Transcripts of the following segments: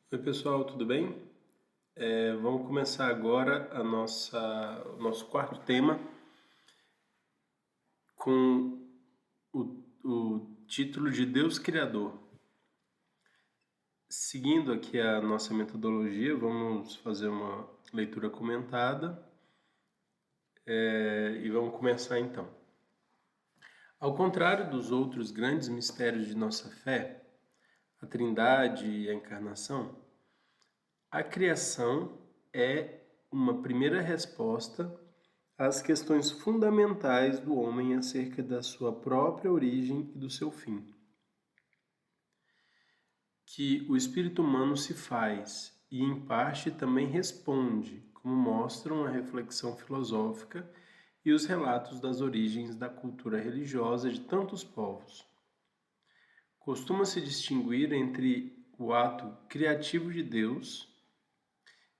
Oi pessoal, tudo bem? Vamos começar agora o nosso quarto tema com o título de Deus Criador. Seguindo aqui a nossa metodologia, vamos fazer uma leitura comentada e vamos começar então. Ao contrário dos outros grandes mistérios de nossa fé, a Trindade e a Encarnação, a criação é uma primeira resposta às questões fundamentais do homem acerca da sua própria origem e do seu fim. Que o espírito humano se faz e, em parte, também responde, como mostram a reflexão filosófica e os relatos das origens da cultura religiosa de tantos povos. Costuma-se distinguir entre o ato criativo de Deus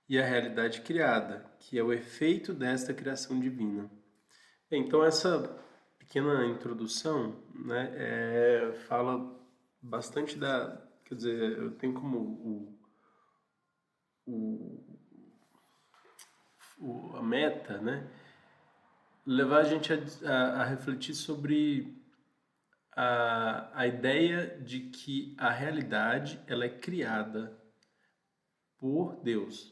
e a realidade criada, que é o efeito desta criação divina. Bem, então essa pequena introdução, né, fala bastante quer dizer, eu tenho como o, a meta, né, levar a gente a refletir sobre a ideia de que a realidade ela é criada por Deus.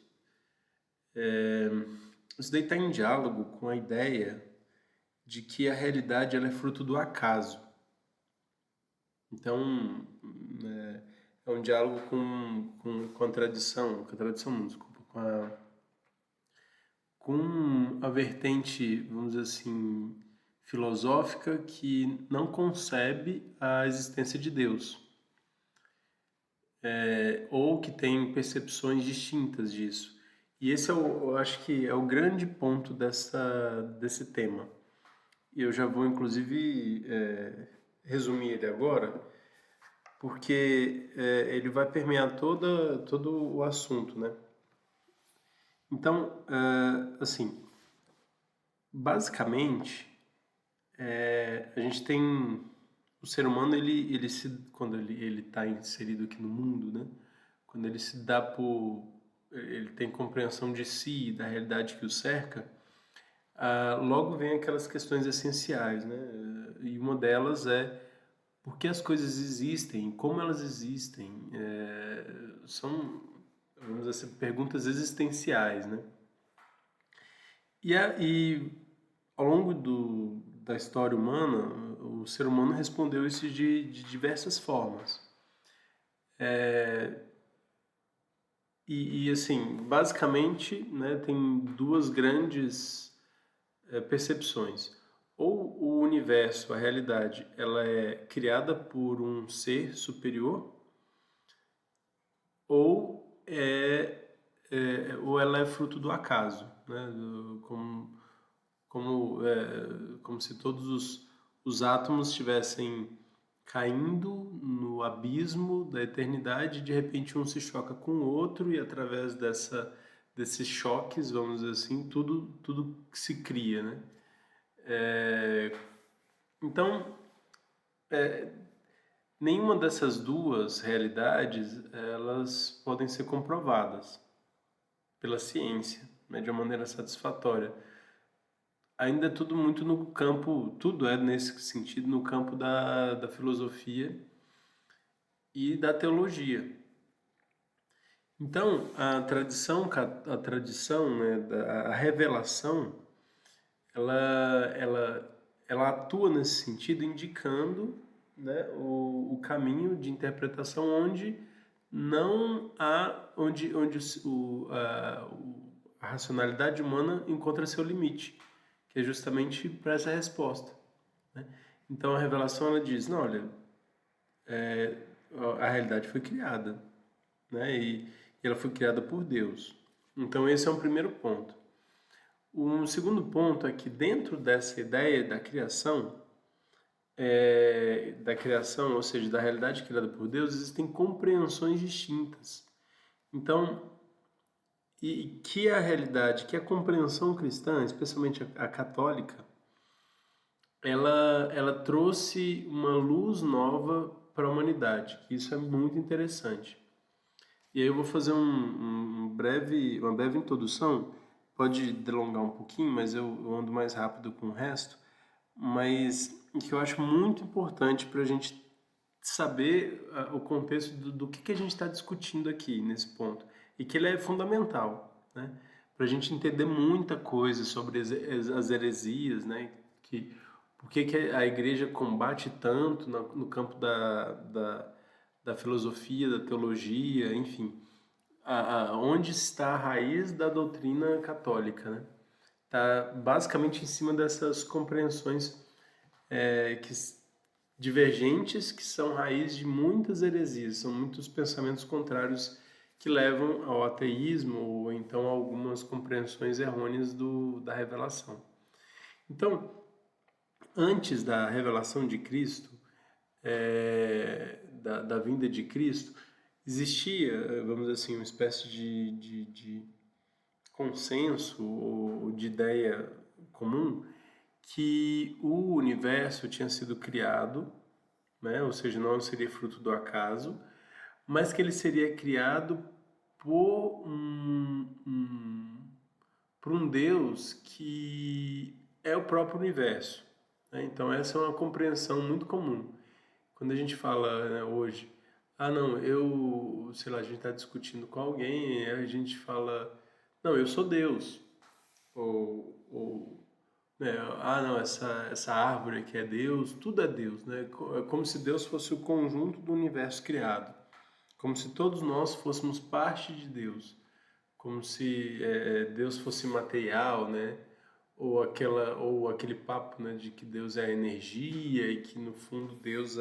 Isso daí está em diálogo com a ideia de que a realidade ela é fruto do acaso. Então, é um diálogo com a tradição não, desculpa, com a vertente, vamos dizer assim, filosófica que não concebe a existência de Deus, ou que tem percepções distintas disso. E esse eu acho que é o grande ponto desse tema. E eu já vou, inclusive, resumir ele agora, porque ele vai permear todo o assunto, né? Então, assim, basicamente, a gente tem o ser humano, quando ele está inserido aqui no mundo, né? Quando ele se dá ele tem compreensão de si e da realidade que o cerca, logo vem aquelas questões essenciais, né? E uma delas é por que as coisas existem, como elas existem. São, vamos dizer assim, perguntas existenciais, né? E ao longo da história humana, o ser humano respondeu isso de diversas formas. Assim, basicamente, né, tem duas grandes percepções. Ou o universo, a realidade, ela é criada por um ser superior, ou ou ela é fruto do acaso, né? Como se todos os átomos estivessem caindo no abismo da eternidade, e de repente um se choca com o outro e através desses choques, vamos dizer assim, tudo se cria, né? Então, nenhuma dessas duas realidades elas podem ser comprovadas pela ciência, né, de uma maneira satisfatória. Ainda é tudo muito no campo, tudo é nesse sentido no campo da filosofia e da teologia. Então, a tradição, né, a revelação, ela atua nesse sentido, indicando, né, o caminho de interpretação onde não há, onde a racionalidade humana encontra seu limite, que é justamente para essa resposta, né? Então a revelação ela diz, não, olha, a realidade foi criada, né? E ela foi criada por Deus. Então esse é um primeiro ponto. Um segundo ponto é que dentro dessa ideia da criação, ou seja, da realidade criada por Deus, existem compreensões distintas. Então, e que a realidade, que a compreensão cristã, especialmente a católica, ela trouxe uma luz nova para a humanidade, que isso é muito interessante. E aí eu vou fazer uma breve introdução, pode delongar um pouquinho, mas eu ando mais rápido com o resto, mas que eu acho muito importante para a gente saber o contexto do que a gente está discutindo aqui nesse ponto, e que ele é fundamental, né? Para a gente entender muita coisa sobre as heresias, né? Por que a igreja combate tanto no campo da filosofia, da teologia, enfim, onde está a raiz da doutrina católica, né? Está basicamente em cima dessas compreensões que divergentes, que são raiz de muitas heresias, são muitos pensamentos contrários que levam ao ateísmo ou então a algumas compreensões errôneas da revelação. Então, antes da revelação de Cristo, da vinda de Cristo, existia, vamos dizer assim, uma espécie de consenso ou de ideia comum que o universo tinha sido criado, né? Ou seja, não seria fruto do acaso, mas que ele seria criado por por um Deus que é o próprio universo, né? Então essa é uma compreensão muito comum. Quando a gente fala, né, hoje, não, sei lá, a gente está discutindo com alguém, e a gente fala, não, eu sou Deus, ou né, não, essa árvore aqui é Deus, tudo é Deus, né? É como se Deus fosse o conjunto do universo criado, como se todos nós fôssemos parte de Deus, como se Deus fosse material, né? Ou aquele papo, né, de que Deus é energia e que no fundo Deus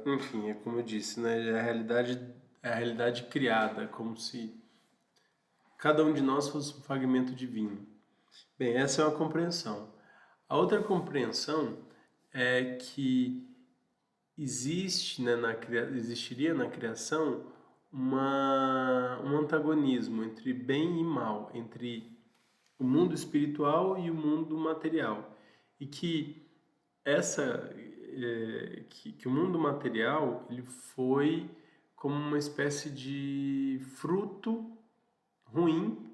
enfim, é como eu disse, né? É a realidade criada, como se cada um de nós fosse um fragmento divino. Bem, essa é uma compreensão. A outra compreensão é que existe, né, existiria na criação um antagonismo entre bem e mal, entre o mundo espiritual e o mundo material. E que que o mundo material ele foi como uma espécie de fruto ruim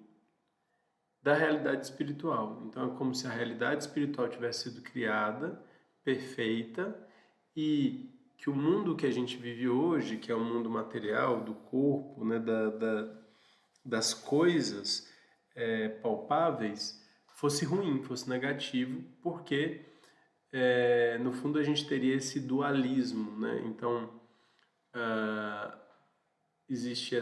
da realidade espiritual. Então é como se a realidade espiritual tivesse sido criada, perfeita, e que o mundo que a gente vive hoje, que é o mundo material, do corpo, né, das coisas palpáveis, fosse ruim, fosse negativo, porque no fundo a gente teria esse dualismo, né? Então existe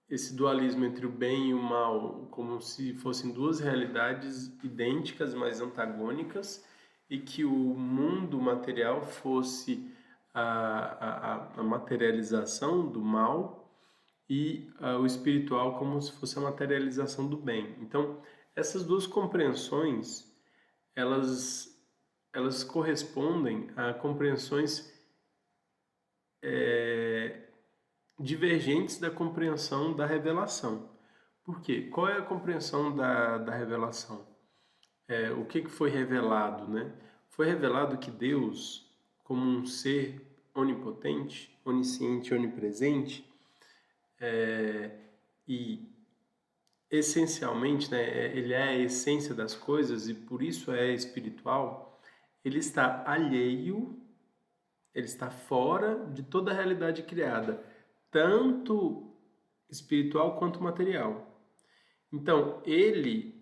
esse dualismo entre o bem e o mal, como se fossem duas realidades idênticas, mas antagônicas, e que o mundo material fosse a materialização do mal e o espiritual como se fosse a materialização do bem. Então, essas duas compreensões, elas, elas correspondem a compreensões divergentes da compreensão da revelação. Por quê? Qual é a compreensão da revelação? O que foi revelado, né? Foi revelado que Deus, como um ser onipotente, onisciente, onipresente, e essencialmente, né, ele é a essência das coisas e por isso é espiritual, ele está alheio, ele está fora de toda a realidade criada, tanto espiritual quanto material. Então, ele,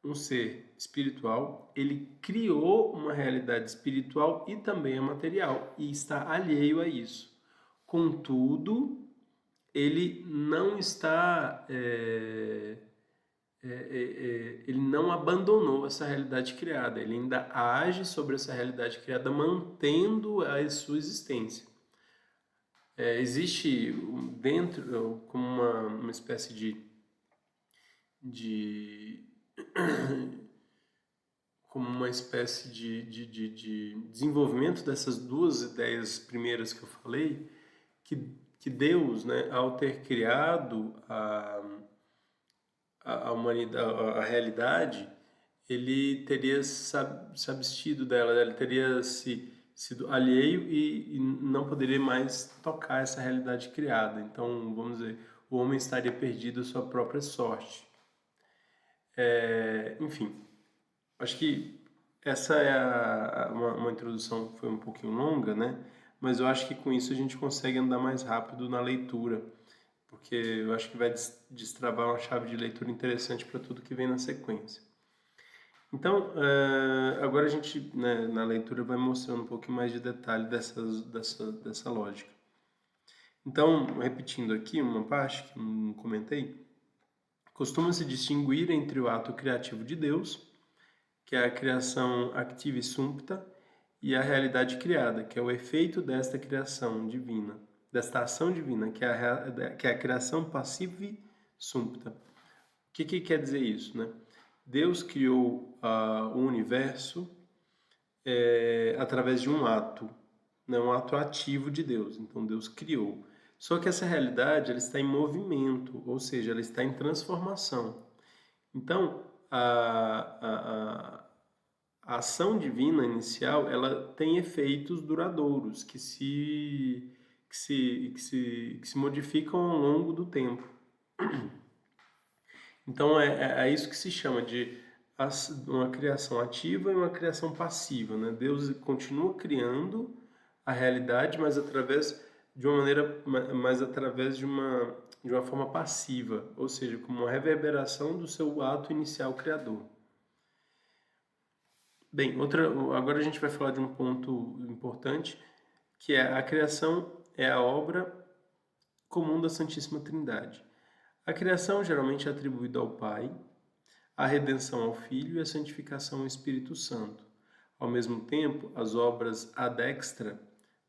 um ser espiritual, ele criou uma realidade espiritual e também a material e está alheio a isso. Contudo, ele não está, ele não abandonou essa realidade criada, ele ainda age sobre essa realidade criada, mantendo a sua existência. Existe dentro como uma espécie de como uma espécie de desenvolvimento dessas duas ideias primeiras que eu falei, que Deus, né, ao ter criado a humanidade, a realidade, ele teria se abstido dela, ele teria sido alheio e não poderia mais tocar essa realidade criada. Então, vamos dizer, o homem estaria perdido à sua própria sorte. Enfim, acho que essa é uma introdução que foi um pouquinho longa, né? Mas eu acho que com isso a gente consegue andar mais rápido na leitura, porque eu acho que vai destravar uma chave de leitura interessante para tudo que vem na sequência. Então, agora a gente, né, na leitura, vai mostrando um pouquinho mais de detalhe dessa lógica. Então, repetindo aqui uma parte que não comentei, costuma-se distinguir entre o ato criativo de Deus, que é a criação activa e sumpta, e a realidade criada, que é o efeito desta criação divina, desta ação divina, que é a criação passiva e sumpta. O que quer dizer isso, né? Deus criou o universo através de um ato, né? Um ato ativo de Deus. Então Deus criou. Só que essa realidade ela está em movimento, ou seja, ela está em transformação. Então a ação divina inicial ela tem efeitos duradouros que se modificam ao longo do tempo. Então é isso que se chama de uma criação ativa e uma criação passiva, né? Deus continua criando a realidade, mas através de uma maneira, mas através de uma forma passiva, ou seja, como uma reverberação do seu ato inicial criador. Bem, agora a gente vai falar de um ponto importante, que é a criação é a obra comum da Santíssima Trindade. A criação geralmente é atribuída ao Pai, a redenção ao Filho e a santificação ao Espírito Santo. Ao mesmo tempo, as obras ad extra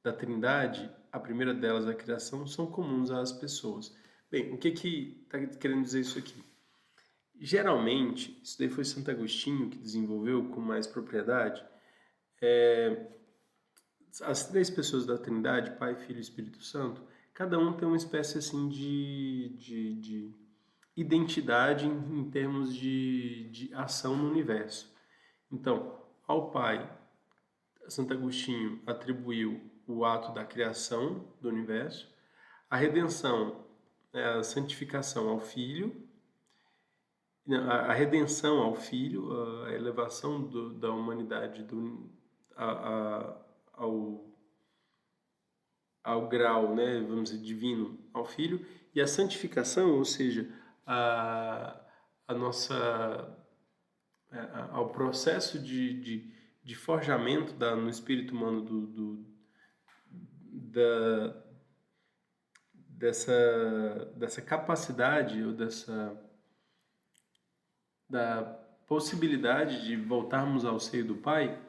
da Trindade, a primeira delas, a criação, são comuns às pessoas. Bem, o que está querendo dizer isso aqui? Geralmente, isso daí foi Santo Agostinho que desenvolveu com mais propriedade, as três pessoas da Trindade, Pai, Filho e Espírito Santo, cada um tem uma espécie assim de identidade em termos de ação no universo. Então, ao Pai, Santo Agostinho atribuiu o ato da criação do universo, a redenção, a santificação ao Filho, a redenção ao Filho, a elevação da humanidade ao grau, né, vamos dizer, divino ao Filho, e a santificação, ou seja, a nossa ao processo de forjamento no espírito humano dessa capacidade ou da possibilidade de voltarmos ao seio do Pai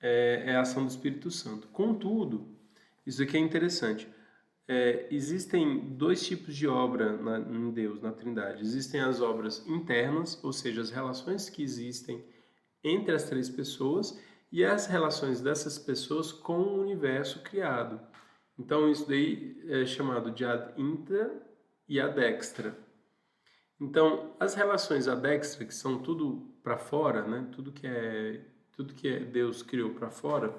é a ação do Espírito Santo. Contudo, isso aqui é interessante. Existem dois tipos de obra em Deus, na Trindade. Existem as obras internas, ou seja, as relações que existem entre as três pessoas e as relações dessas pessoas com o universo criado. Então, isso daí é chamado de ad intra e ad extra. Então, as relações ad extra, que são tudo para fora, né? Tudo que Deus criou para fora,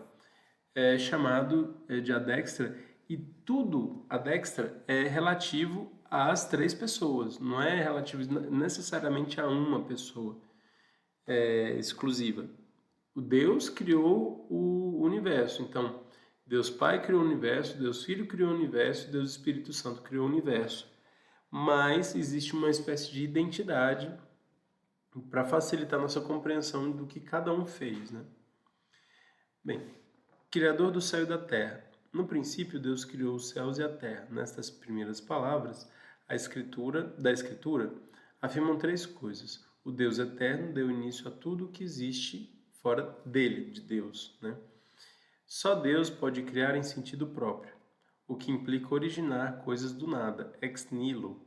é chamado de ad extra, e tudo ad extra é relativo às três pessoas, não é relativo necessariamente a uma pessoa exclusiva. O Deus criou o universo, então Deus Pai criou o universo, Deus Filho criou o universo, Deus Espírito Santo criou o universo. Mas existe uma espécie de identidade para facilitar nossa compreensão do que cada um fez, né? Bem, Criador do céu e da terra. No princípio, Deus criou os céus e a terra. Nestas primeiras palavras, da Escritura afirmam três coisas. O Deus eterno deu início a tudo o que existe fora dele, de Deus, né? Só Deus pode criar em sentido próprio, o que implica originar coisas do nada, ex nihilo,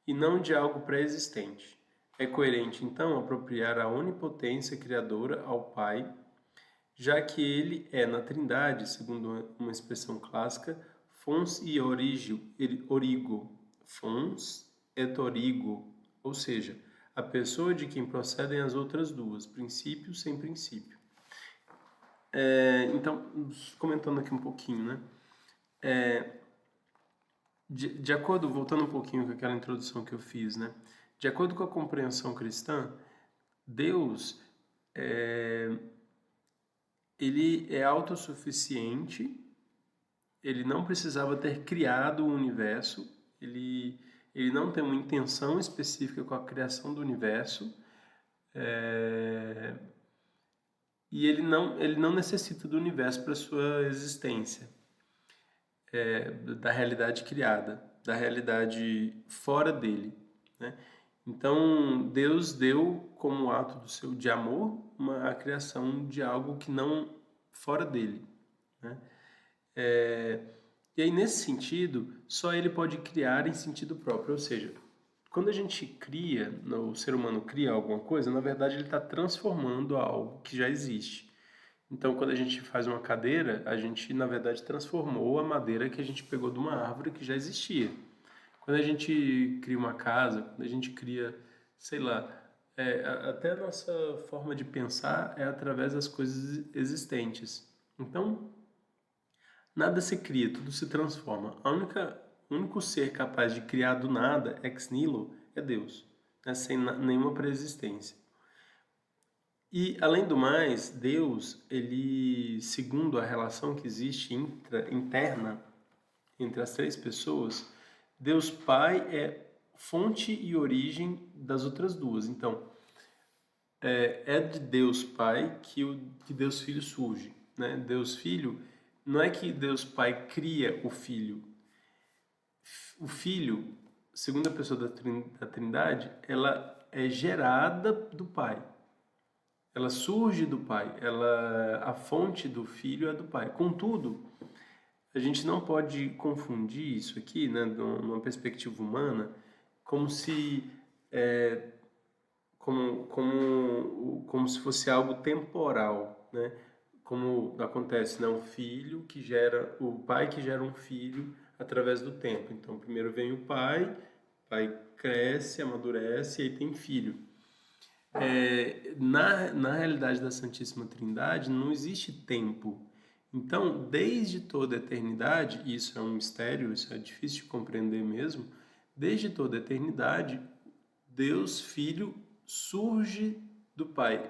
e não de algo pré-existente. É coerente, então, apropriar a onipotência criadora ao Pai, já que ele é, na Trindade, segundo uma expressão clássica, fons e origo, fons et origo, ou seja, a pessoa de quem procedem as outras duas, princípio sem princípio. Então, comentando aqui um pouquinho, né? É, de acordo, voltando um pouquinho com aquela introdução que eu fiz, né? De acordo com a compreensão cristã, Deus, é, ele é autossuficiente, ele não precisava ter criado o universo, ele não tem uma intenção específica com a criação do universo, é, e ele não necessita do universo para sua existência, da realidade criada, da realidade fora dele, né? Então, Deus deu como ato de amor a criação de algo que não fora dele, né? E aí, nesse sentido, só ele pode criar em sentido próprio, ou seja, quando a gente cria, o ser humano cria alguma coisa, na verdade ele está transformando algo que já existe. Então, quando a gente faz uma cadeira, a gente, na verdade, transformou a madeira que a gente pegou de uma árvore que já existia. Quando a gente cria uma casa, quando a gente cria, sei lá, até a nossa forma de pensar é através das coisas existentes. Então, nada se cria, tudo se transforma. O único ser capaz de criar do nada, ex nihilo, é Deus, né? Sem nenhuma preexistência. E, além do mais, Deus, ele, segundo a relação que existe interna entre as três pessoas, Deus Pai é fonte e origem das outras duas. Então, é de Deus Pai que Deus Filho surge, né? Deus Filho, não é que Deus Pai cria o Filho. O Filho, segunda pessoa da Trindade, ela é gerada do Pai. Ela surge do Pai. A fonte do Filho é do Pai. Contudo, a gente não pode confundir isso aqui, né, numa perspectiva humana, como se como se fosse algo temporal, né? Como acontece, né? O pai que gera um filho através do tempo. Então, primeiro vem o pai cresce, amadurece e aí tem filho. Na realidade da Santíssima Trindade não existe tempo. Então, desde toda a eternidade, e isso é um mistério, isso é difícil de compreender mesmo, desde toda a eternidade, Deus Filho surge do Pai.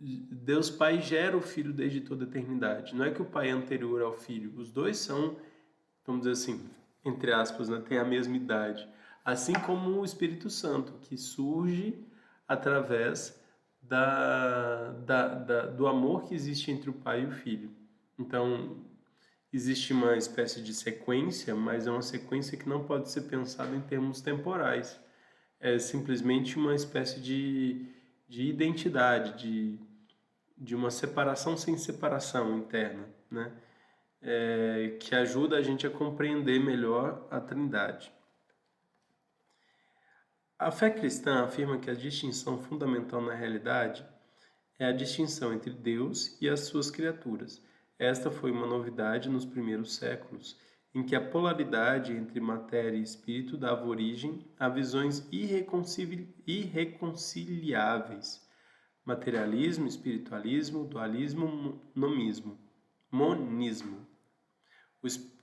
Deus Pai gera o Filho desde toda a eternidade. Não é que o Pai é anterior ao Filho. Os dois são, vamos dizer assim, entre aspas, né, têm a mesma idade. Assim como o Espírito Santo, que surge através do amor que existe entre o Pai e o Filho. Então, existe uma espécie de sequência, mas é uma sequência que não pode ser pensada em termos temporais. É simplesmente uma espécie de identidade, de uma separação sem separação interna, né? Que ajuda a gente a compreender melhor a Trindade. A fé cristã afirma que a distinção fundamental na realidade é a distinção entre Deus e as suas criaturas. Esta foi uma novidade nos primeiros séculos, em que a polaridade entre matéria e espírito dava origem a visões irreconciliáveis: materialismo, espiritualismo, dualismo, monismo.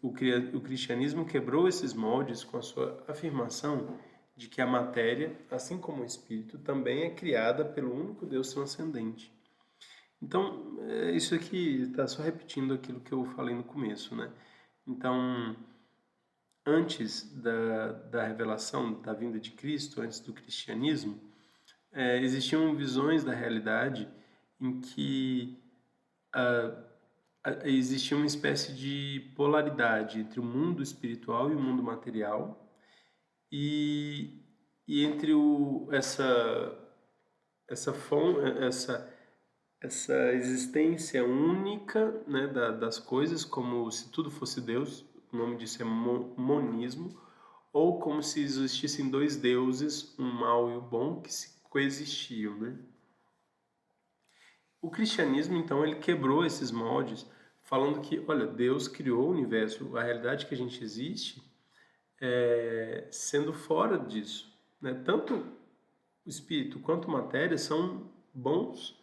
O cristianismo quebrou esses moldes com a sua afirmação de que a matéria, assim como o espírito, também é criada pelo único Deus transcendente. Então, isso aqui está só repetindo aquilo que eu falei no começo, né? Então, antes da revelação da vinda de Cristo, antes do cristianismo, existiam visões da realidade em que existia uma espécie de polaridade entre o mundo espiritual e o mundo material, e, e entre essa, fon- essa, essa existência única, né, das coisas, como se tudo fosse Deus, o nome disso é monismo, ou como se existissem dois deuses, um mau e o bom, que se coexistiam, né? O cristianismo, então, ele quebrou esses moldes, falando que, olha, Deus criou o universo, a realidade que a gente existe, sendo fora disso, né? Tanto o espírito quanto a matéria são bons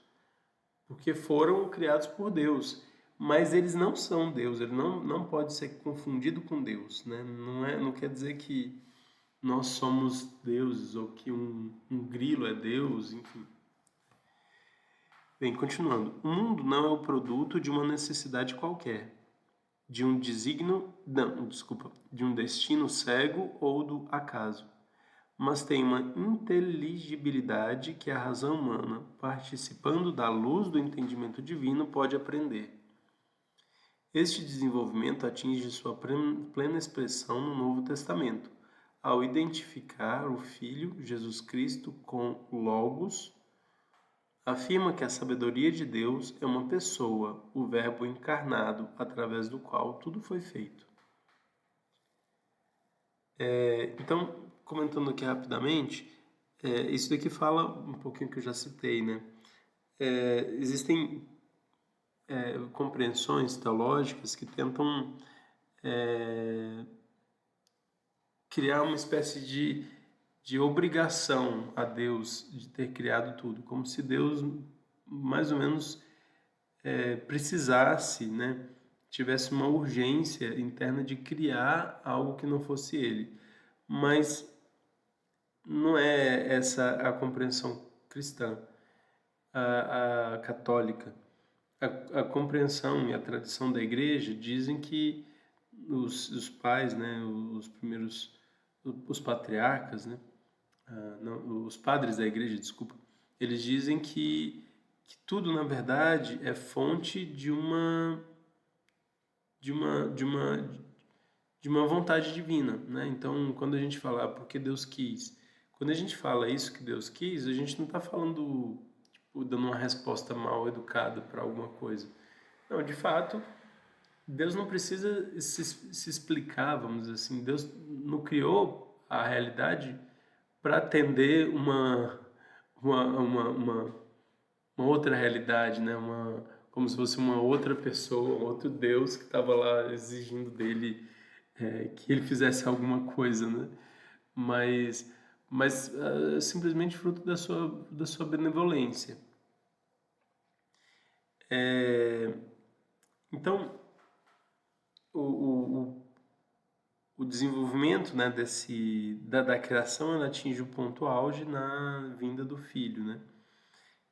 porque foram criados por Deus, mas eles não são Deus, ele não pode ser confundido com Deus, né? Não quer dizer que nós somos deuses ou que um grilo é Deus, enfim. Bem, continuando. O mundo não é o produto de uma necessidade qualquer, de um de um destino cego ou do acaso, mas tem uma inteligibilidade que a razão humana, participando da luz do entendimento divino, pode aprender. Este desenvolvimento atinge sua plena expressão no Novo Testamento, ao identificar o Filho, Jesus Cristo, com o Logos. Afirma que a sabedoria de Deus é uma pessoa, o Verbo encarnado, através do qual tudo foi feito. Então, comentando aqui rapidamente, isso daqui fala um pouquinho que eu já citei, né? Existem compreensões teológicas que tentam criar uma espécie de obrigação a Deus de ter criado tudo, como se Deus mais ou menos precisasse, né, tivesse uma urgência interna de criar algo que não fosse ele. Mas não é essa a compreensão cristã, a católica. A compreensão e a tradição da igreja dizem que os pais, né, os patriarcas, né, não, os padres da igreja, desculpa, eles dizem que tudo na verdade é fonte de uma de uma de uma vontade divina, né? Então, quando a gente fala porque Deus quis, quando a gente fala isso que Deus quis, a gente não está falando tipo, dando uma resposta mal educada para alguma coisa. Não, de fato, Deus não precisa se explicar, vamos dizer assim. Deus não criou a realidade para atender uma, uma, uma, uma outra realidade, né? Como se fosse uma outra pessoa, um outro Deus que estava lá exigindo dele que ele fizesse alguma coisa, né? Mas, mas simplesmente fruto da sua benevolência. Então, o, o desenvolvimento, né, da criação ela atinge o ponto auge na vinda do Filho, né?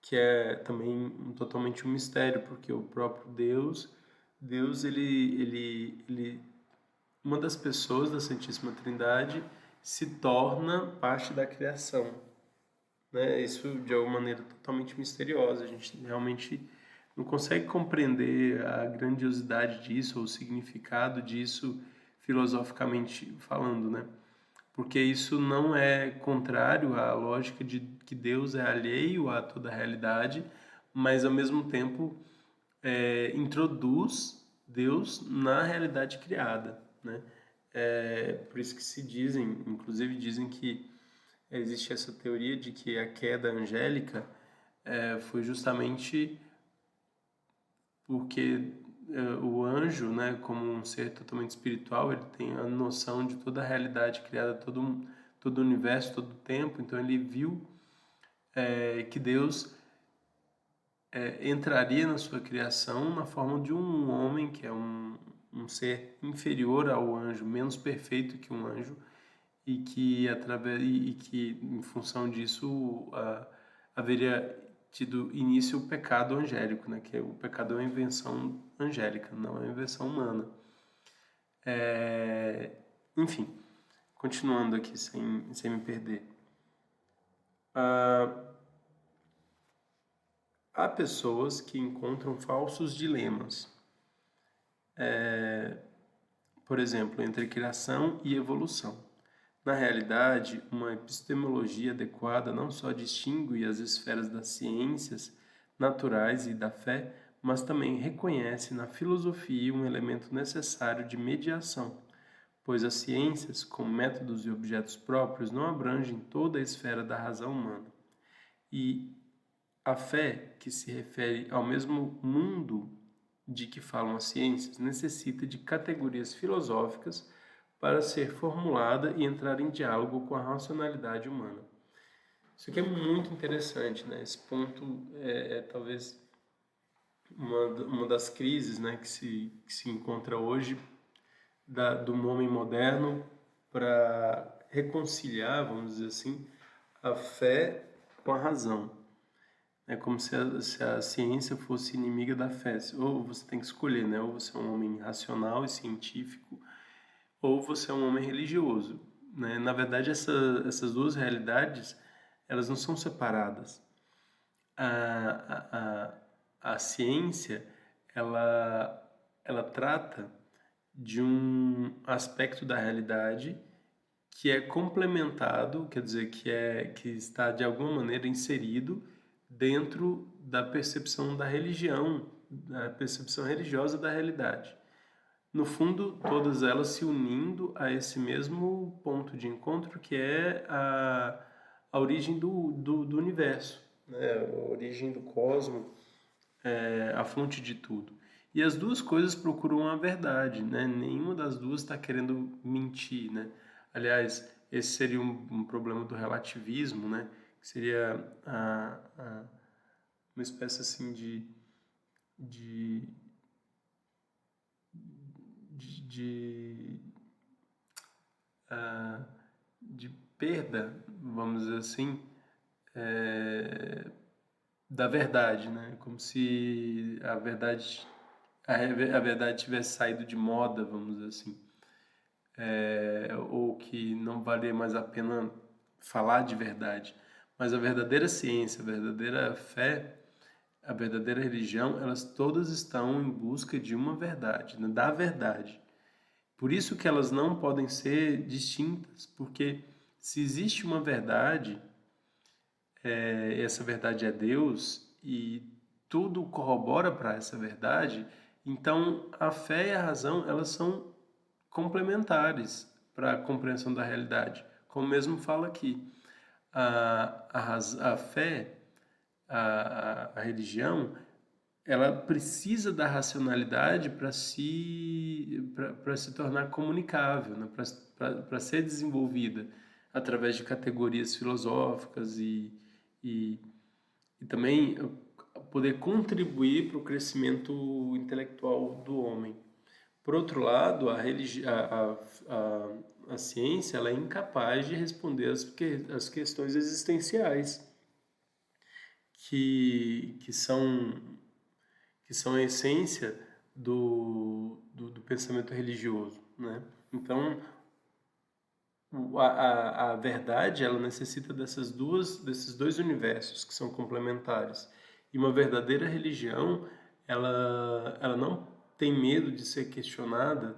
Que é também totalmente um mistério, porque o próprio Deus ele uma das pessoas da Santíssima Trindade se torna parte da criação, né? Isso de alguma maneira totalmente misteriosa. A gente realmente não consegue compreender a grandiosidade disso ou o significado disso filosoficamente falando, né? Porque isso não é contrário à lógica de que Deus é alheio a toda a realidade, mas ao mesmo tempo introduz Deus na realidade criada, né? Por isso que se dizem, inclusive dizem que existe essa teoria de que a queda angélica foi justamente porque o anjo, né, como um ser totalmente espiritual, ele tem a noção de toda a realidade criada, todo o universo, todo o tempo. Então ele viu que Deus entraria na sua criação na forma de um homem, que é um ser inferior ao anjo, menos perfeito que um anjo, e que em função disso haveria tido início o pecado angélico, né? Que o pecado é uma invenção angélica, não é uma invenção humana. Enfim, continuando aqui sem me perder. Há pessoas que encontram falsos dilemas, por exemplo, entre criação e evolução. Na realidade, uma epistemologia adequada não só distingue as esferas das ciências naturais e da fé, mas também reconhece na filosofia um elemento necessário de mediação, pois as ciências, com métodos e objetos próprios, não abrangem toda a esfera da razão humana. E a fé, que se refere ao mesmo mundo de que falam as ciências, necessita de categorias filosóficas para ser formulada e entrar em diálogo com a racionalidade humana. Isso aqui é muito interessante, né? Esse ponto talvez uma das crises, né, que se encontra hoje do homem moderno para reconciliar, vamos dizer assim, a fé com a razão. É como se a ciência fosse inimiga da fé. Ou você tem que escolher, né? Ou você é um homem racional e científico, ou você é um homem religioso, né? Na verdade, essas duas realidades, elas não são separadas. A ciência, ela trata de um aspecto da realidade que é complementado, quer dizer, que está de alguma maneira inserido dentro da percepção da religião, da percepção religiosa da realidade. No fundo, todas elas se unindo a esse mesmo ponto de encontro que é a origem do universo, né? A origem do cosmos, a fonte de tudo. E as duas coisas procuram a verdade, né? Nenhuma das duas está querendo mentir, né? Aliás, esse seria um problema do relativismo, né? Que seria uma espécie assim de, de, de perda, vamos dizer assim, da verdade, né? Como se a verdade tivesse saído de moda, vamos dizer assim, ou que não valia mais a pena falar de verdade. Mas a verdadeira ciência, a verdadeira fé, a verdadeira religião, elas todas estão em busca de uma verdade, né? Da verdade. Por isso que elas não podem ser distintas, porque se existe uma verdade, essa verdade é Deus e tudo corrobora para essa verdade, então a fé e a razão elas são complementares para a compreensão da realidade. Como mesmo fala aqui, a fé, a religião, ela precisa da racionalidade para se tornar comunicável, né? Para ser desenvolvida através de categorias filosóficas e, e também poder contribuir para o crescimento intelectual do homem. Por outro lado, a ciência ela é incapaz de responder as questões existenciais que são a essência do pensamento religioso, né? Então, a verdade, ela necessita desses dois universos que são complementares. E uma verdadeira religião, ela não tem medo de ser questionada,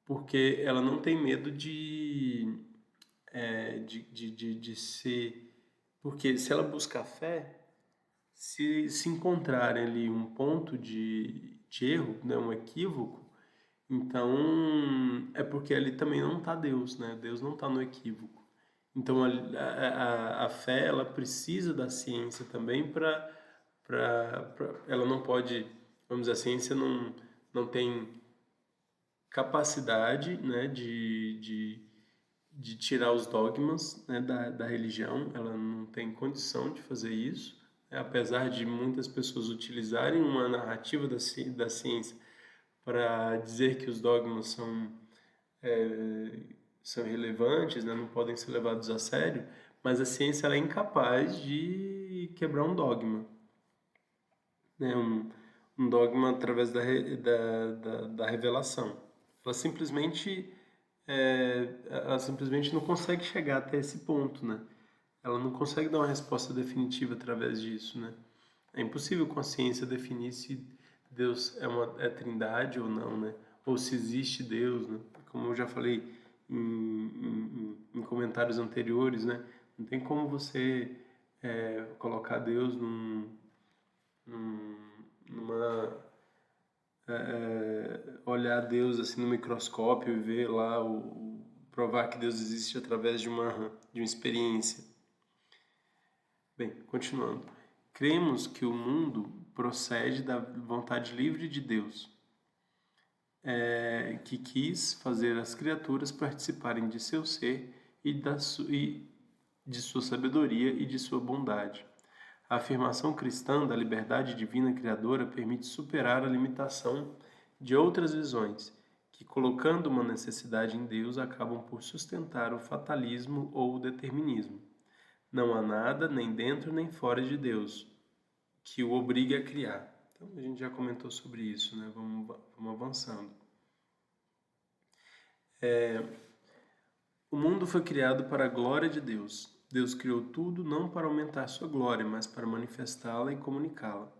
porque ela não tem medo de ser... Porque se ela buscar fé, se encontrarem ali um ponto de erro, né, um equívoco, então é porque ali também não está Deus, né? Deus não está no equívoco. Então a fé ela precisa da ciência também ela não pode, vamos dizer, a ciência não tem capacidade, né, de tirar os dogmas, né, da religião, ela não tem condição de fazer isso, né, apesar de muitas pessoas utilizarem uma narrativa da ciência para dizer que os dogmas são irrelevantes, né, não podem ser levados a sério, mas a ciência ela é incapaz de quebrar um dogma, né, um dogma através da revelação. Ela simplesmente ela simplesmente não consegue chegar até esse ponto, né? Ela não consegue dar uma resposta definitiva através disso, né? É impossível com a ciência definir se Deus é trindade ou não, né? Ou se existe Deus, né? Como eu já falei em comentários anteriores, né? Não tem como você colocar Deus numa olhar Deus assim no microscópio e ver lá provar que Deus existe através de uma experiência. Bem, continuando. Cremos que o mundo procede da vontade livre de Deus, que quis fazer as criaturas participarem de seu ser e de sua sabedoria e de sua bondade. A afirmação cristã da liberdade divina criadora permite superar a limitação de outras visões, que, colocando uma necessidade em Deus, acabam por sustentar o fatalismo ou o determinismo. Não há nada, nem dentro nem fora de Deus, que o obrigue a criar. Então, a gente já comentou sobre isso, né? Vamos avançando. O mundo foi criado para a glória de Deus. Deus criou tudo não para aumentar sua glória, mas para manifestá-la e comunicá-la.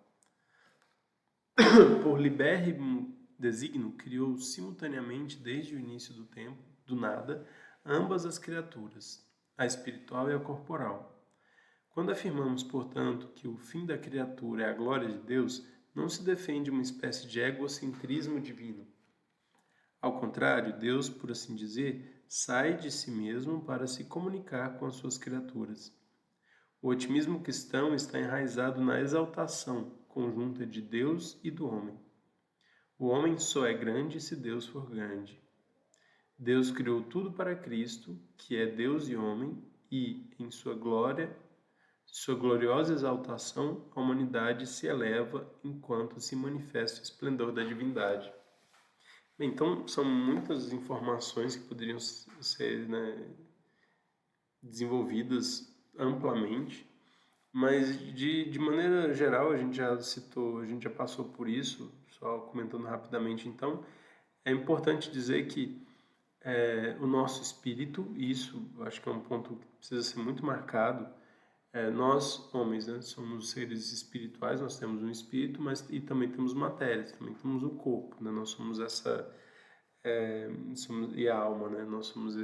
Por libérrimo desígnio, criou simultaneamente, desde o início do tempo, do nada, ambas as criaturas, a espiritual e a corporal. Quando afirmamos, portanto, que o fim da criatura é a glória de Deus, não se defende uma espécie de egocentrismo divino. Ao contrário, Deus, por assim dizer, sai de si mesmo para se comunicar com as suas criaturas. O otimismo cristão está enraizado na exaltação conjunta de Deus e do homem. O homem só é grande se Deus for grande. Deus criou tudo para Cristo, que é Deus e homem, e, em sua gloriosa exaltação, a humanidade se eleva enquanto se manifesta o esplendor da divindade. Bem, então, são muitas informações que poderiam ser, né, desenvolvidas amplamente, mas de maneira geral a gente já citou, a gente já passou por isso, só comentando rapidamente então, é importante dizer que o nosso espírito, e isso eu acho que é um ponto que precisa ser muito marcado, nós, homens, né, somos seres espirituais, nós temos um espírito, mas e também temos matéria, também temos um corpo, né, nós somos e a alma, né, nós somos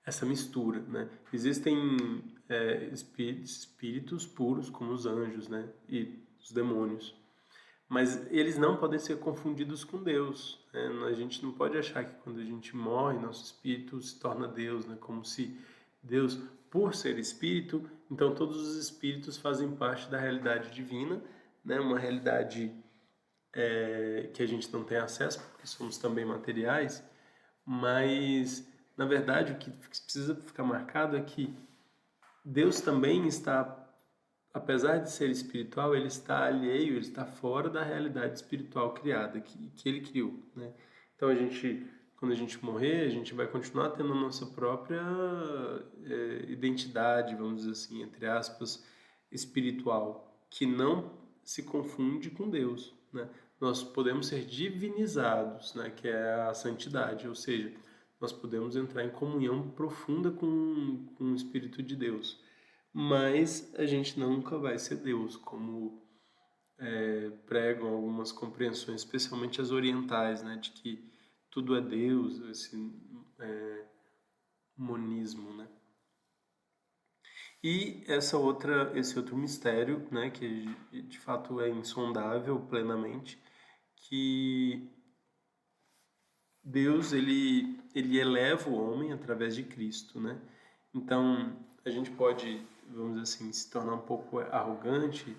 essa mistura, né. Existem espíritos puros, como os anjos, né, e os demônios, mas eles não podem ser confundidos com Deus, né? A gente não pode achar que quando a gente morre, nosso espírito se torna Deus, né? Como se Deus, por ser espírito, então todos os espíritos fazem parte da realidade divina, né? Uma realidade que a gente não tem acesso, porque somos também materiais, mas, na verdade, o que precisa ficar marcado é que Deus também está, apesar de ser espiritual, ele está alheio, ele está fora da realidade espiritual criada, que ele criou, né? Então, quando a gente morrer, a gente vai continuar tendo a nossa própria identidade, vamos dizer assim, entre aspas, espiritual, que não se confunde com Deus, né? Nós podemos ser divinizados, né, que é a santidade, ou seja, nós podemos entrar em comunhão profunda com o Espírito de Deus, mas a gente nunca vai ser Deus, como pregam algumas compreensões, especialmente as orientais, né, de que tudo é Deus, esse monismo, né? E esse outro mistério, né, que de fato é insondável plenamente, que Deus ele eleva o homem através de Cristo, né? Então a gente pode, vamos dizer assim, se tornar um pouco arrogante,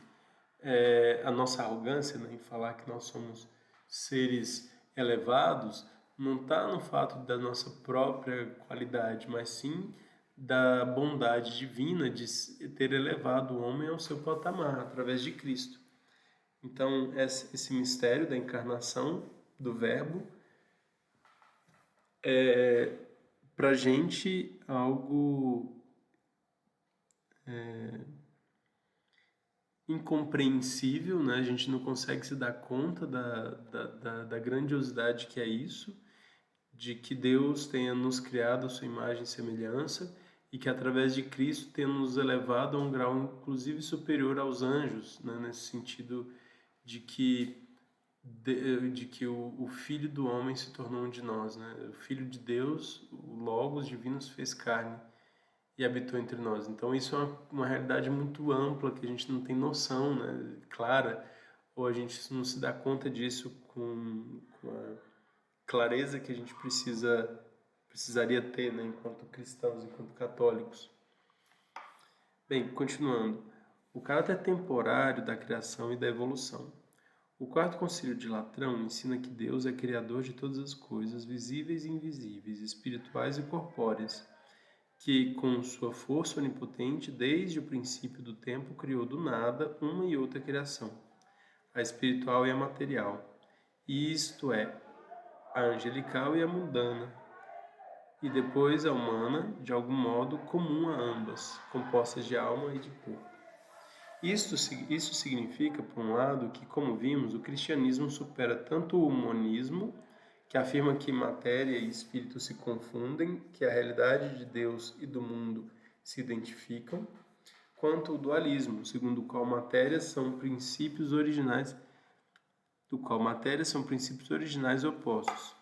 a nossa arrogância, né, em falar que nós somos seres elevados, não está no fato da nossa própria qualidade, mas sim da bondade divina de ter elevado o homem ao seu patamar através de Cristo. Então, esse mistério da encarnação do Verbo é, para a gente, algo incompreensível, né? A gente não consegue se dar conta da grandiosidade que é isso, de que Deus tenha nos criado a sua imagem e semelhança e que através de Cristo tenha nos elevado a um grau inclusive superior aos anjos, né? Nesse sentido de que o Filho do Homem se tornou um de nós, né? O Filho de Deus, o Logos divino se fez carne e habitou entre nós. Então isso é uma realidade muito ampla que a gente não tem noção, né, clara, ou a gente não se dá conta disso com a clareza que a gente precisaria ter, né, enquanto cristãos, enquanto católicos. Bem, continuando. O caráter temporário da criação e da evolução. O Quarto Concílio de Latrão ensina que Deus é criador de todas as coisas, visíveis e invisíveis, espirituais e corpóreas, que com sua força onipotente, desde o princípio do tempo, criou do nada uma e outra criação, a espiritual e a material, isto é, a angelical e a mundana, e depois a humana, de algum modo comum a ambas, compostas de alma e de corpo. Isso significa, por um lado, que, como vimos, o cristianismo supera tanto o monismo, que afirma que matéria e espírito se confundem, que a realidade de Deus e do mundo se identificam, quanto o dualismo, segundo o qual matéria são princípios originais, opostos,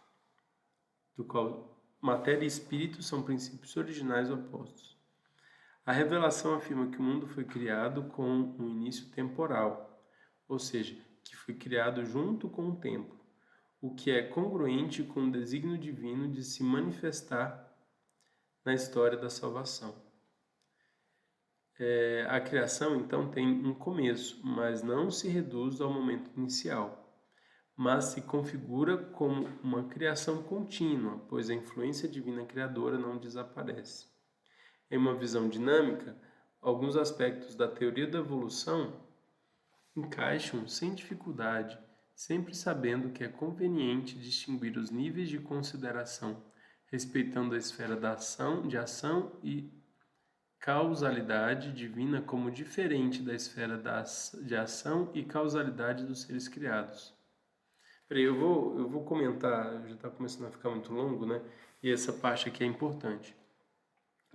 do qual matéria e espírito são princípios originais opostos. A revelação afirma que o mundo foi criado com um início temporal, ou seja, que foi criado junto com o tempo, o que é congruente com o desígnio divino de se manifestar na história da salvação. A criação, então, tem um começo, mas não se reduz ao momento inicial, mas se configura como uma criação contínua, pois a influência divina criadora não desaparece. Em uma visão dinâmica, alguns aspectos da teoria da evolução encaixam sem dificuldade, sempre sabendo que é conveniente distinguir os níveis de consideração, respeitando a esfera de ação e causalidade divina como diferente da esfera de ação e causalidade dos seres criados. Peraí, eu vou comentar, já está começando a ficar muito longo, né? E essa parte aqui é importante,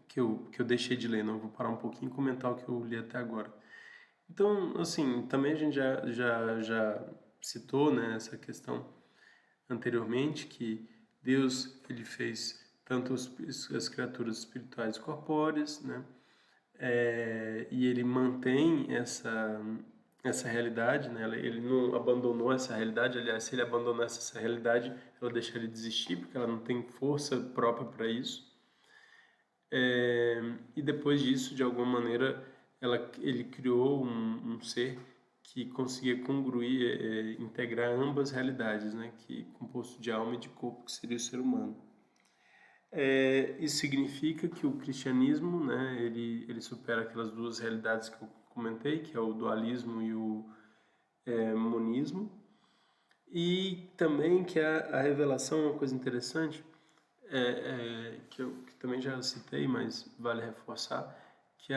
que eu deixei de ler, não vou parar um pouquinho e comentar o que eu li até agora. Então, assim, também a gente já citou, né, essa questão anteriormente, que Deus ele fez tanto as criaturas espirituais e corpóreas, né, e ele mantém essa realidade, né, ele não abandonou essa realidade, aliás, se ele abandonasse essa realidade, ela deixaria de existir, porque ela não tem força própria para isso. E depois disso, de alguma maneira, ele criou um ser que conseguia congruir, integrar ambas realidades, né? Que composto de alma e de corpo, que seria o ser humano. Isso significa que o cristianismo, né? Ele supera aquelas duas realidades que eu comentei, que é o dualismo e o monismo, e também que a revelação é uma coisa interessante, que também já citei, mas vale reforçar, que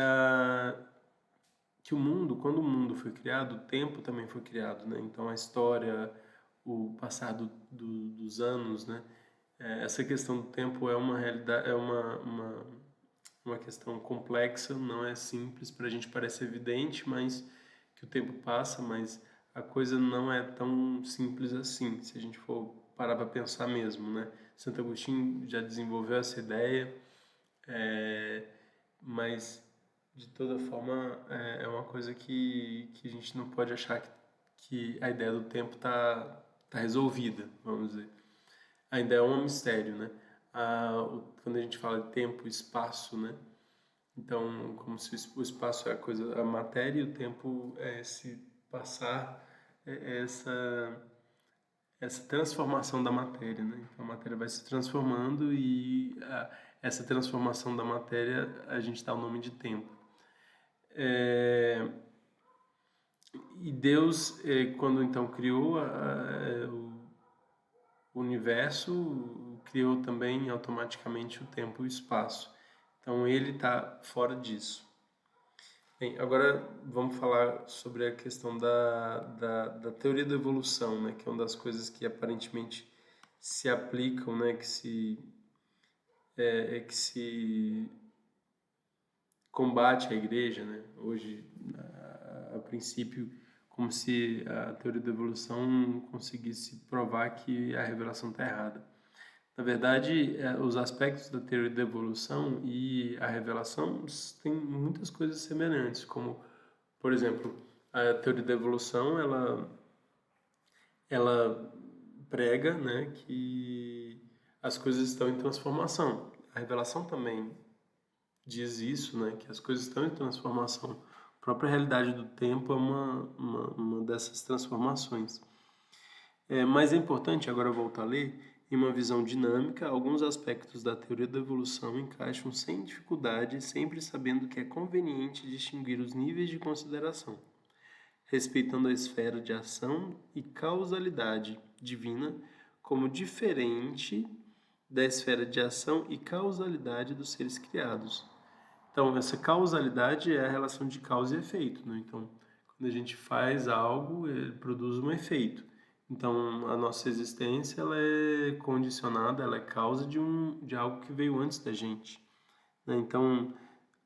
o mundo, quando o mundo foi criado, o tempo também foi criado, né? Então a história, o passar dos anos, né? Essa questão do tempo é uma realidade, uma questão complexa, não é simples, para a gente parece evidente, mas que o tempo passa, mas a coisa não é tão simples assim, se a gente for parar para pensar mesmo, né? Santo Agostinho já desenvolveu essa ideia, mas de toda forma é uma coisa que a gente não pode achar que a ideia do tempo tá resolvida, vamos dizer. Ainda é um mistério, né? Quando a gente fala de tempo e espaço, né? Então, como se o espaço é a matéria e o tempo é se passar essa transformação da matéria, né? Então, a matéria vai se transformando e essa transformação da matéria a gente dá o nome de tempo. E Deus, quando então criou o universo, criou também automaticamente o tempo e o espaço. Então ele está fora disso. Bem, agora vamos falar sobre a questão da teoria da evolução, né, que é uma das coisas que aparentemente se aplicam, né, que se combate a igreja, né, hoje, a princípio, como se a teoria da evolução conseguisse provar que a revelação está errada. Na verdade, os aspectos da teoria da evolução e a revelação têm muitas coisas semelhantes, como, por exemplo, a teoria da evolução, ela prega, né, que as coisas estão em transformação. A revelação também diz isso, né, que as coisas estão em transformação. A própria realidade do tempo é uma dessas transformações. Mas é importante, agora eu volto a ler, Em uma visão dinâmica, alguns aspectos da teoria da evolução encaixam sem dificuldade, sempre sabendo que é conveniente distinguir os níveis de consideração, respeitando a esfera de ação e causalidade divina como diferente da esfera de ação e causalidade dos seres criados. Então, essa causalidade é a relação de causa e efeito, né? Então, quando a gente faz algo, ele produz um efeito. Então, a nossa existência ela é condicionada, ela é causa de algo que veio antes da gente, né? Então,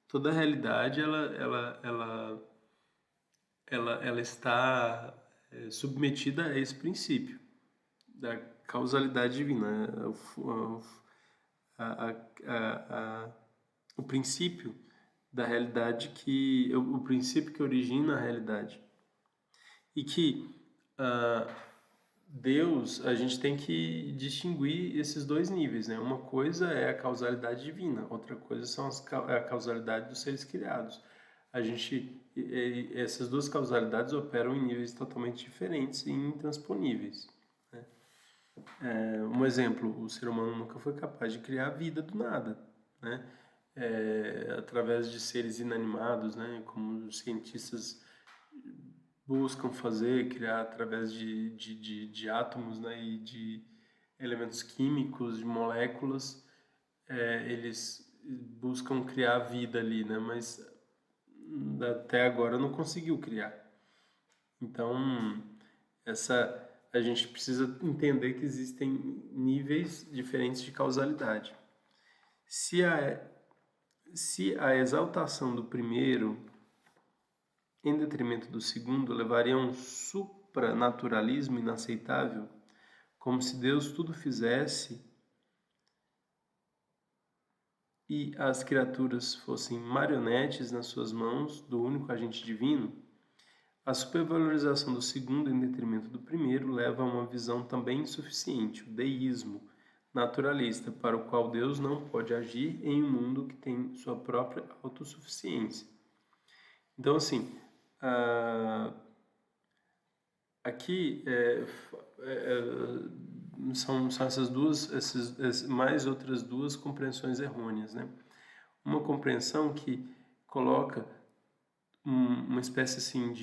toda a realidade ela está submetida a esse princípio da causalidade divina, a, a, a, o princípio da realidade o princípio que origina a realidade e que Deus, a gente tem que distinguir esses dois níveis, né? Uma coisa é a causalidade divina, outra coisa é a causalidade dos seres criados. Essas duas causalidades operam em níveis totalmente diferentes e intransponíveis, né? Um exemplo, o ser humano nunca foi capaz de criar vida do nada, né? Através de seres inanimados, né? Como os cientistas buscam fazer, criar através de átomos, né? E de elementos químicos, de moléculas, eles buscam criar vida ali, né? Mas até agora não conseguiu criar. Então, a gente precisa entender que existem níveis diferentes de causalidade. Se a, se a exaltação do primeiro, em detrimento do segundo, levaria a um supranaturalismo inaceitável, como se Deus tudo fizesse e as criaturas fossem marionetes nas suas mãos do único agente divino, a supervalorização do segundo em detrimento do primeiro leva a uma visão também insuficiente, o deísmo naturalista, para o qual Deus não pode agir em um mundo que tem sua própria autossuficiência. Então, assim, aqui são mais outras duas compreensões errôneas, né? Uma compreensão que coloca uma espécie assim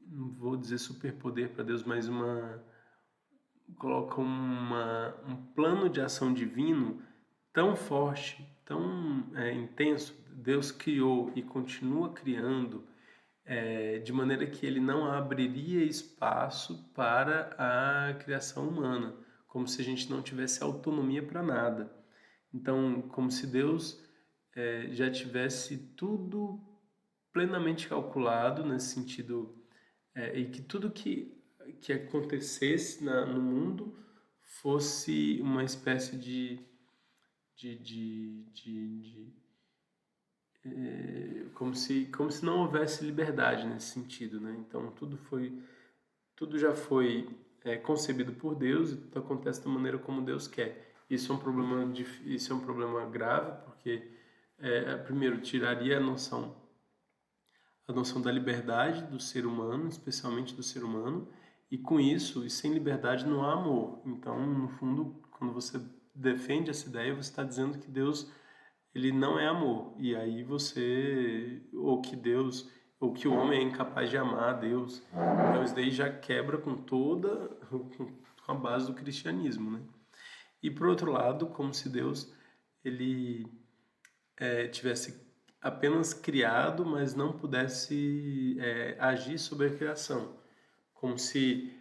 não vou dizer superpoder para Deus, mas coloca um plano de ação divino tão forte, tão intenso. Deus criou e continua criando de maneira que ele não abriria espaço para a criação humana, como se a gente não tivesse autonomia para nada. Então, como se Deus já tivesse tudo plenamente calculado nesse sentido, e que tudo que acontecesse no mundo fosse uma espécie de como se não houvesse liberdade nesse sentido, né? Então tudo já foi concebido por Deus e tudo acontece da maneira como Deus quer. Isso é um problema grave porque primeiro tiraria a noção da liberdade do ser humano, especialmente do ser humano, e com isso, e sem liberdade não há amor. Então, no fundo, quando você defende essa ideia, você está dizendo que Deus ele não é amor. E aí ou que o homem é incapaz de amar a Deus. Então isso daí já quebra com a base do cristianismo, né? E por outro lado, como se Deus ele tivesse apenas criado, mas não pudesse agir sobre a criação, como se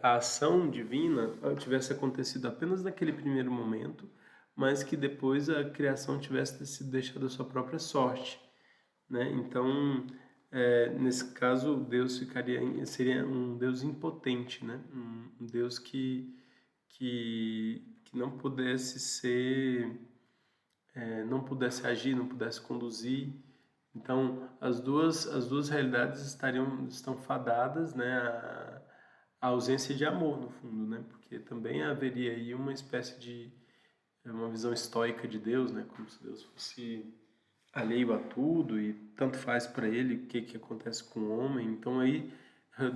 a ação divina tivesse acontecido apenas naquele primeiro momento, mas que depois a criação tivesse sido deixada à sua própria sorte, né? Então, nesse caso, Deus seria um Deus impotente, né? Um Deus que não pudesse não pudesse agir, não pudesse conduzir. Então, as duas realidades estão fadadas, né, à ausência de amor, no fundo, né? Porque também haveria aí uma espécie de uma visão estoica de Deus, né? Como se Deus fosse alheio a tudo e tanto faz para ele o que acontece com o homem. Então aí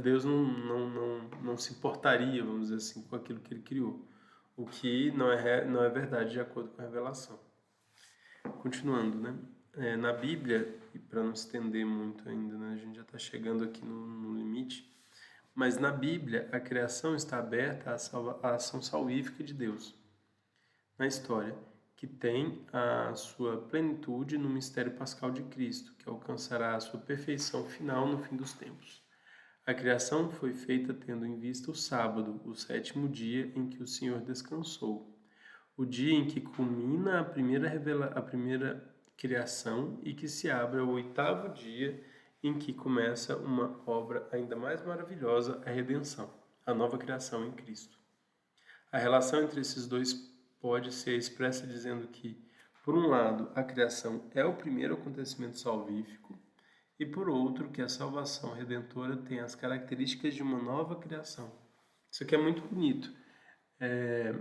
Deus não se importaria, vamos dizer assim, com aquilo que ele criou, o que não é verdade de acordo com a revelação. Continuando, né? Na Bíblia, e para não estender muito ainda, né? A gente já está chegando aqui no limite, mas na Bíblia a criação está aberta à ação salvífica de Deus na história, que tem a sua plenitude no mistério pascal de Cristo, que alcançará a sua perfeição final no fim dos tempos. A criação foi feita tendo em vista o sábado, o sétimo dia em que o Senhor descansou, o dia em que culmina a primeira criação e que se abre ao oitavo dia em que começa uma obra ainda mais maravilhosa, a redenção, a nova criação em Cristo. A relação entre esses dois pode ser expressa dizendo que, por um lado, a criação é o primeiro acontecimento salvífico, e por outro, que a salvação redentora tem as características de uma nova criação. Isso aqui é muito bonito. É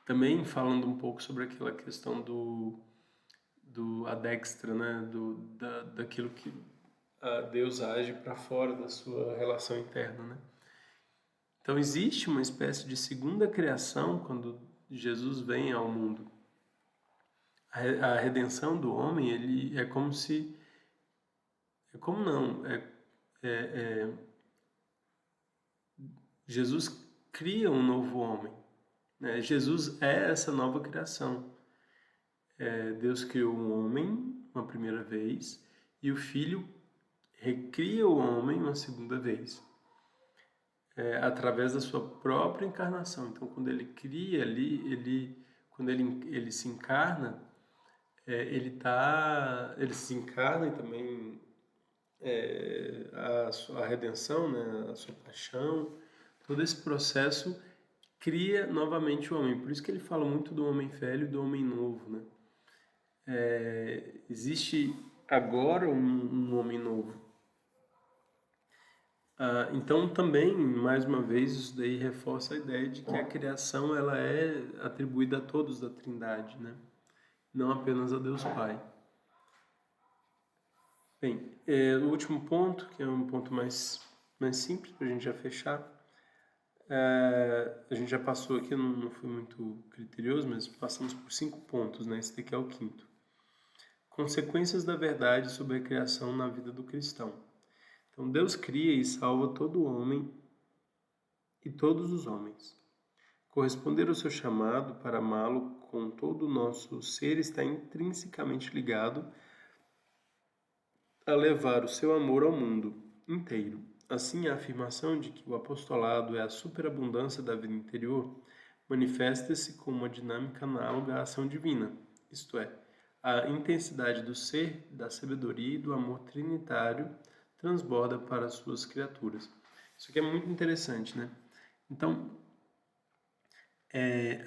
também falando um pouco sobre aquela questão do adextra, né? Daquilo que Deus age para fora da sua relação interna, né? Então existe uma espécie de segunda criação quando Jesus vem ao mundo. A redenção do homem, ele é como se... É como não, Jesus cria um novo homem, né? Jesus é essa nova criação. Deus criou um homem uma primeira vez e o Filho recria o homem uma segunda vez, através da sua própria encarnação. Então, quando ele cria ali, quando ele se encarna, ele se encarna e também a redenção, né, a sua paixão, todo esse processo cria novamente o homem. Por isso que ele fala muito do homem velho e do homem novo, né? Existe agora um homem novo. Então também, mais uma vez, isso daí reforça a ideia de que a criação ela é atribuída a todos da Trindade, né? Não apenas a Deus Pai. Bem, o último ponto, que é um ponto mais simples para a gente já fechar, a gente já passou aqui, não fui muito criterioso, mas passamos por 5 pontos, né? Esse daqui é o quinto. Consequências da verdade sobre a criação na vida do cristão. Então, Deus cria e salva todo homem e todos os homens. Corresponder ao seu chamado para amá-lo com todo o nosso ser está intrinsecamente ligado a levar o seu amor ao mundo inteiro. Assim, a afirmação de que o apostolado é a superabundância da vida interior manifesta-se com uma dinâmica análoga à ação divina, isto é, a intensidade do ser, da sabedoria e do amor trinitário transborda para as suas criaturas. Isso aqui é muito interessante, né? Então,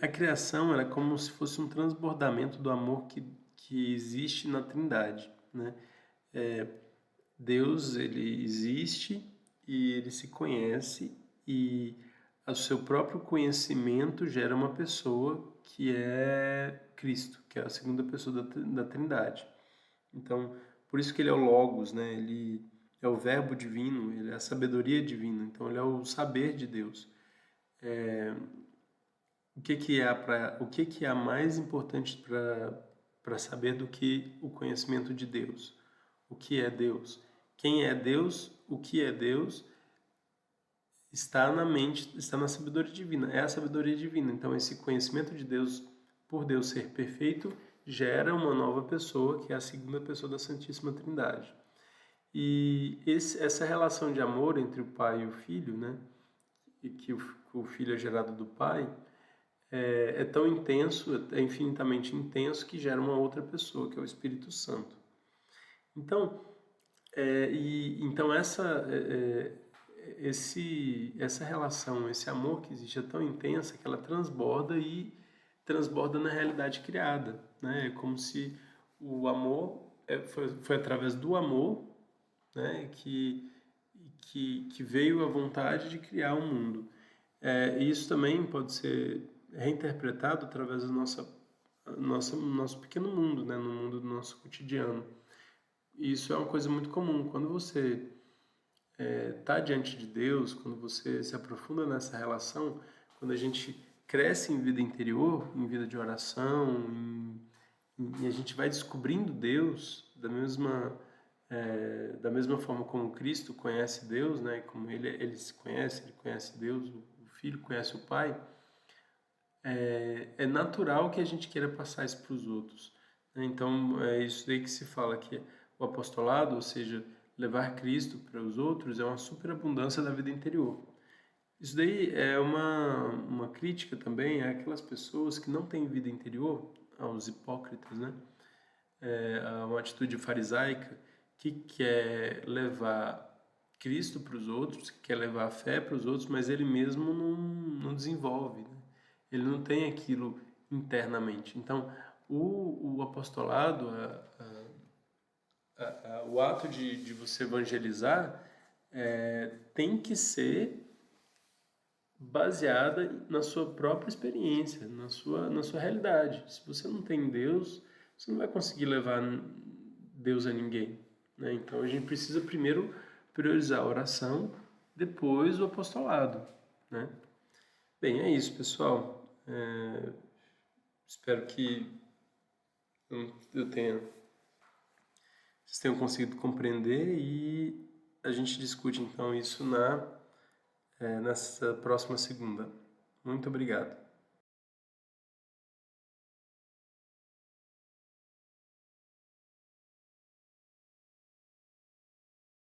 a criação era como se fosse um transbordamento do amor que existe na Trindade, né? Deus, ele existe e ele se conhece e o seu próprio conhecimento gera uma pessoa que é Cristo, que é a segunda pessoa da Trindade. Então, por isso que ele é o Logos, né? Ele é o Verbo divino, ele é a sabedoria divina. Então, ele é o saber de Deus. O que é mais importante para saber do que o conhecimento de Deus? O que é Deus? Quem é Deus? O que é Deus? Está na mente, está na sabedoria divina. É a sabedoria divina. Então, esse conhecimento de Deus, por Deus ser perfeito, gera uma nova pessoa, que é a segunda pessoa da Santíssima Trindade. E essa relação de amor entre o pai e o filho, né? E que o filho é gerado do pai, é tão intenso, é infinitamente intenso, que gera uma outra pessoa, que é o Espírito Santo. Então, então essa relação, esse amor que existe é tão intensa que ela transborda na realidade criada, né? É como se o amor foi através do amor, né, que veio a vontade de criar o mundo. E isso também pode ser reinterpretado através do nosso pequeno mundo, né, no mundo do nosso cotidiano. E isso é uma coisa muito comum. Quando você tá diante de Deus, quando você se aprofunda nessa relação, quando a gente cresce em vida interior, em vida de oração, e a gente vai descobrindo Deus da mesma forma como Cristo conhece Deus, né? Como ele se conhece, ele conhece Deus, o Filho conhece o Pai. É natural que a gente queira passar isso para os outros, né? Então, é isso daí que se fala que o apostolado, ou seja, levar Cristo para os outros, é uma superabundância da vida interior. Isso daí é uma crítica também àquelas pessoas que não têm vida interior, aos hipócritas, né? Uma atitude farisaica que quer levar Cristo para os outros, que quer levar a fé para os outros, mas ele mesmo não desenvolve, né? Ele não tem aquilo internamente. Então, o apostolado, o ato de você evangelizar, tem que ser baseada na sua própria experiência, na sua realidade. Se você não tem Deus, você não vai conseguir levar Deus a ninguém, né? Então a gente precisa primeiro priorizar a oração, depois o apostolado, né? Bem, é isso, pessoal. Espero que vocês tenham conseguido compreender e a gente discute então isso nessa próxima segunda. Muito obrigado.